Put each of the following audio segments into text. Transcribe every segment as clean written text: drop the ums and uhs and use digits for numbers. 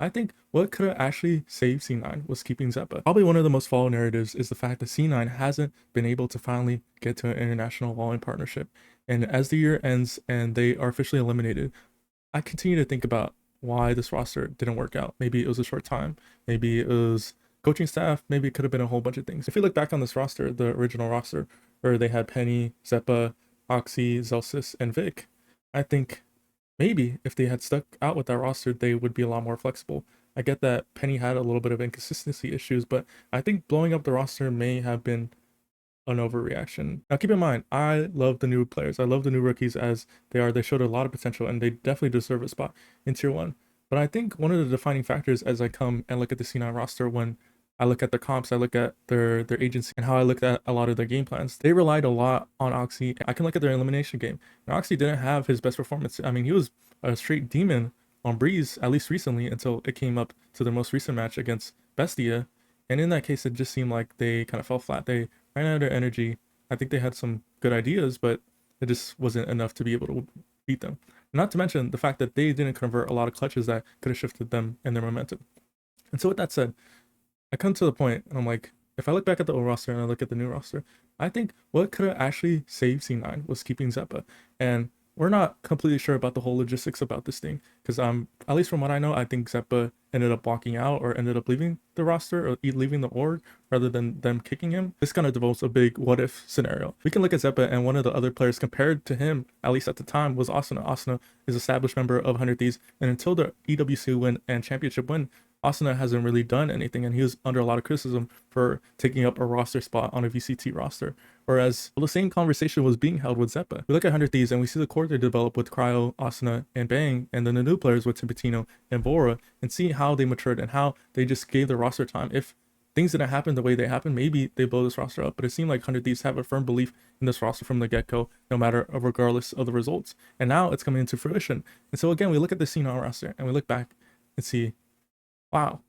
I think what could have actually saved C9 was keeping Zeppa. Probably one of the most followed narratives is the fact that C9 hasn't been able to finally get to an international Valorant partnership. And as the year ends and they are officially eliminated, I continue to think about why this roster didn't work out. Maybe it was a short time. Maybe it was coaching staff. Maybe it could have been a whole bunch of things. If you look back on this roster, the original roster, where they had Penny, Zeppa, Oxy, Zelsis, and Vic, I think maybe if they had stuck out with that roster, they would be a lot more flexible. I get that Penny had a little bit of inconsistency issues, but I think blowing up the roster may have been an overreaction. Now, keep in mind, I love the new players. I love the new rookies as they are. They showed a lot of potential and they definitely deserve a spot in tier one. But I think one of the defining factors as I come and look at the C9 roster, when I look at the comps, I look at their agency and how I looked at a lot of their game plans, they relied a lot on Oxy. I can look at their elimination game. And Oxy didn't have his best performance. I mean, he was a straight demon on Breeze, at least recently, until it came up to their most recent match against Bestia. And in that case, it just seemed like they kind of fell flat. They ran out of their energy. I think they had some good ideas, but it just wasn't enough to be able to beat them. Not to mention the fact that they didn't convert a lot of clutches that could have shifted them in their momentum. And so with that said, I come to the point and I'm like, if I look back at the old roster and I look at the new roster, I think what could have actually saved C9 was keeping Zeppa. And we're not completely sure about the whole logistics about this thing, because at least from what I know, I think Zeppa ended up walking out or ended up leaving the roster or leaving the org rather than them kicking him. This kind of develops a big what if scenario. We can look at Zeppa, and one of the other players compared to him, at least at the time, was Asuna. Asuna is established member of 100 Thieves, and until the EWC win and championship win, Asuna hasn't really done anything, and he was under a lot of criticism for taking up a roster spot on a VCT roster. Whereas the same conversation was being held with Zeppa. We look at 100 Thieves and we see the core they developed with Cryo, Asuna, and Bang, and then the new players with Timpetino and Vora, and see how they matured and how they just gave the roster time. If things didn't happen the way they happened, maybe they blow this roster up. But it seemed like 100 Thieves have a firm belief in this roster from the get-go, no matter regardless of the results. And now it's coming into fruition. And so again, we look at the C9 roster and we look back and see, wow,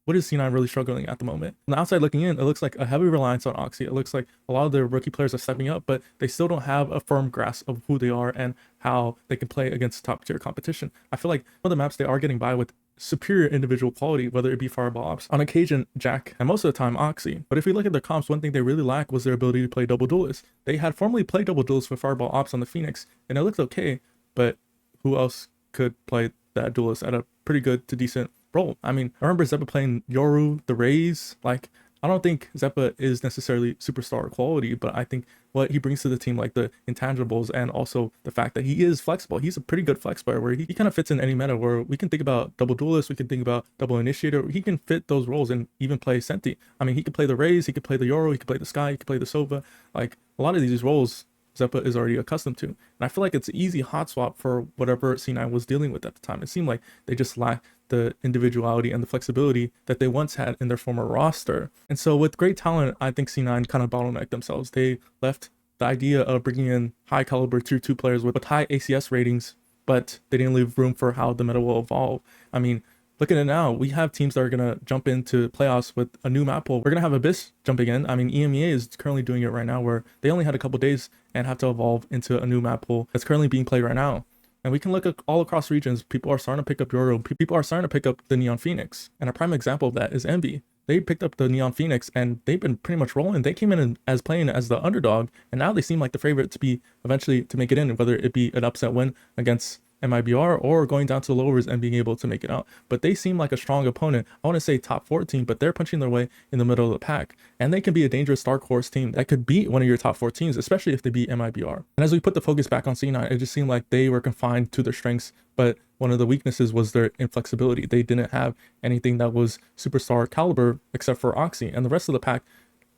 what is C9 really struggling at the moment? On the outside looking in, it looks like a heavy reliance on Oxy. It looks like a lot of the rookie players are stepping up, but they still don't have a firm grasp of who they are and how they can play against top tier competition. I feel like on the maps they are getting by with superior individual quality, whether it be Fireball Ops, on occasion Jack, and most of the time Oxy. But if we look at their comps, one thing they really lack was their ability to play double duelists. They had formerly played double duelists with Fireball Ops on the Phoenix, and it looked okay, but who else could play that duelist at a pretty good to decent role? I mean, I remember Zeppa playing Yoru, the Rays. Like, I don't think Zeppa is necessarily superstar quality, but I think what he brings to the team, like the intangibles and also the fact that he is flexible. He's a pretty good flex player where he kind of fits in any meta, where we can think about double duelist, we can think about double initiator. He can fit those roles and even play Senti. I mean, he could play the Rays, he could play the Yoru, he could play the Sky, he could play the Sova. Like, a lot of these roles Zeppa is already accustomed to. And I feel like it's an easy hot swap for whatever C9 was dealing with at the time. It seemed like they just lacked the individuality and the flexibility that they once had in their former roster. And so with great talent, I think C9 kind of bottlenecked themselves. They left the idea of bringing in high caliber tier 2 players with high ACS ratings, but they didn't leave room for how the meta will evolve. I mean, look at it now. We have teams that are going to jump into playoffs with a new map pool. We're going to have Abyss jumping in. I mean, EMEA is currently doing it right now, where they only had a couple days and have to evolve into a new map pool that's currently being played right now. And we can look at all across regions. People are starting to pick up Yoru. People are starting to pick up the Neon Phoenix. And a prime example of that is Envy. They picked up the Neon Phoenix and they've been pretty much rolling. They came in as playing as the underdog, and now they seem like the favorite to be eventually to make it in, whether it be an upset win against MIBR or going down to the lowers and being able to make it out. But they seem like a strong opponent. I want to say top 14, but they're punching their way in the middle of the pack. And they can be a dangerous dark horse team that could beat one of your top 4 teams, especially if they beat MIBR. And as we put the focus back on C9, it just seemed like they were confined to their strengths, but one of the weaknesses was their inflexibility. They didn't have anything that was superstar caliber except for Oxy, and the rest of the pack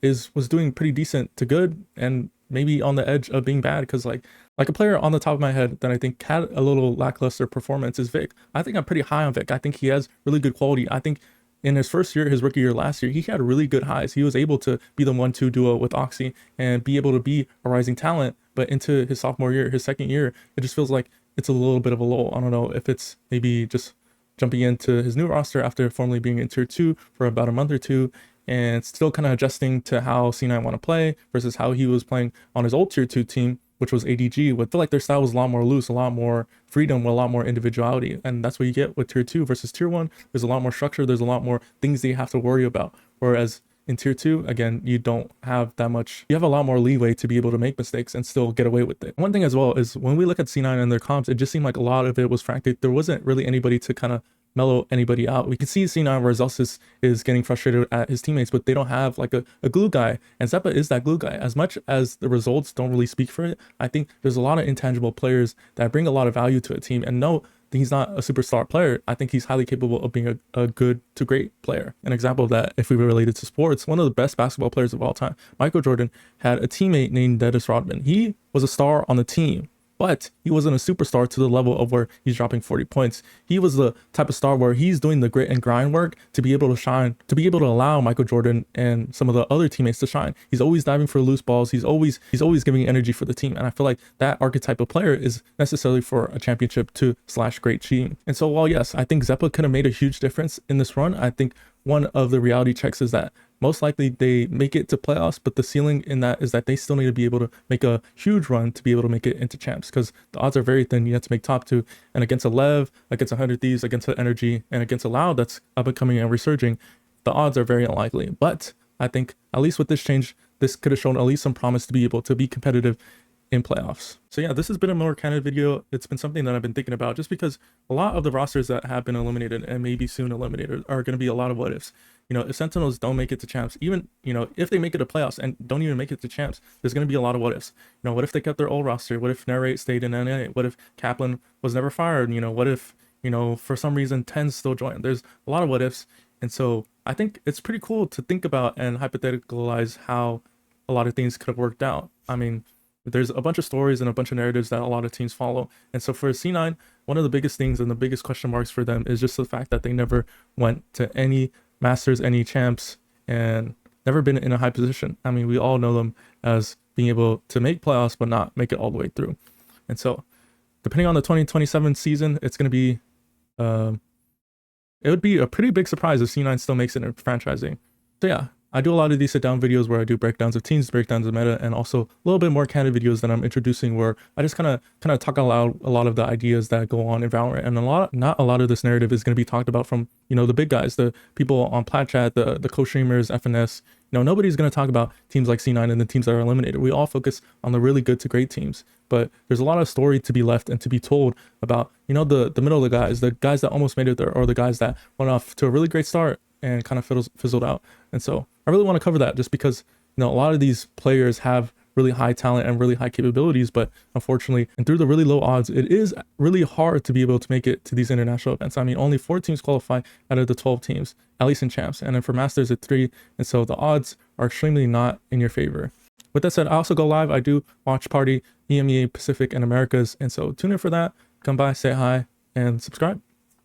was doing pretty decent to good and maybe on the edge of being bad, because like a player on the top of my head that I think had a little lackluster performance is Vic. I think I'm pretty high on Vic. I think he has really good quality. I think in his first year, his rookie year last year, he had really good highs. He was able to be the 1-2 duo with Oxy and be able to be a rising talent. But into his sophomore year, his second year, it just feels like it's a little bit of a lull. I don't know if it's maybe just jumping into his new roster after formerly being in tier 2 for about a month or two, and still kind of adjusting to how C9 want to play versus how he was playing on his old tier 2 team. which was ADG, would feel like their style was a lot more loose, a lot more freedom, a lot more individuality. And that's what you get with tier 2 versus tier 1. There's a lot more structure, there's a lot more things that you have to worry about. Whereas in tier 2, again, you don't have that much, you have a lot more leeway to be able to make mistakes and still get away with it. One thing as well is when we look at C9 and their comps, it just seemed like a lot of it was frantic. There wasn't really anybody to kind of mellow anybody out. We can see C9 where Zelsis is getting frustrated at his teammates, but they don't have like a glue guy, and Zeppa is that glue guy. As much as the results don't really speak for it, I think there's a lot of intangible players that bring a lot of value to a team. And no, he's not a superstar player. I think he's highly capable of being a good to great player. An example of that, if we were related to sports, one of the best basketball players of all time, Michael Jordan, had a teammate named Dennis Rodman. He was a star on the team, but he wasn't a superstar to the level of where he's dropping 40 points. He was the type of star where he's doing the grit and grind work to be able to shine, to be able to allow Michael Jordan and some of the other teammates to shine. He's always diving for loose balls. He's always giving energy for the team. And I feel like that archetype of player is necessary for a championship 2/ great team. And so while yes, I think Zeppa could have made a huge difference in this run, I think one of the reality checks is that most likely they make it to playoffs, but the ceiling in that is that they still need to be able to make a huge run to be able to make it into champs, because the odds are very thin. You have to make top 2, and against a Lev, against 100 Thieves, against an Energy, and against a Loud that's up and coming and resurging, the odds are very unlikely. But I think at least with this change, this could have shown at least some promise to be able to be competitive in playoffs. So yeah, this has been a more candid video. It's been something that I've been thinking about, just because a lot of the rosters that have been eliminated and maybe soon eliminated are going to be a lot of what ifs. You know, if Sentinels don't make it to champs, even, you know, if they make it to playoffs and don't even make it to champs, there's going to be a lot of what ifs. You know, what if they kept their old roster? What if Narrate stayed in NA? What if Kaplan was never fired? You know, what if, you know, for some reason 10 still joined? There's a lot of what ifs. And so I think it's pretty cool to think about and hypotheticalize how a lot of things could have worked out. I mean, there's a bunch of stories and a bunch of narratives that a lot of teams follow. And so for C9, one of the biggest things and the biggest question marks for them is just the fact that they never went to any Masters, any champs, and never been in a high position. I mean, we all know them as being able to make playoffs, but not make it all the way through. And so depending on the 2027 season, it's going to be, it would be a pretty big surprise if C9 still makes it in franchising. So yeah, I do a lot of these sit down videos where I do breakdowns of teams, breakdowns of meta, and also a little bit more candid videos that I'm introducing where I just kind of talk out a lot of the ideas that go on in Valorant. And not a lot of this narrative is going to be talked about from, you know, the big guys, the people on Plat Chat, the co-streamers, FNS. You know, nobody's going to talk about teams like C9 and the teams that are eliminated. We all focus on the really good to great teams, but there's a lot of story to be left and to be told about, you know, the middle of the guys that almost made it there, or the guys that went off to a really great start and kind of fizzled out. And so I really want to cover that, just because, you know, a lot of these players have really high talent and really high capabilities, but unfortunately, and through the really low odds, it is really hard to be able to make it to these international events. I mean, only 4 teams qualify out of the 12 teams, at least in champs, and then for Masters at 3, and so the odds are extremely not in your favor. With that said, I also go live. I do watch party, EMEA, Pacific, and Americas, and so tune in for that. Come by, say hi, and subscribe.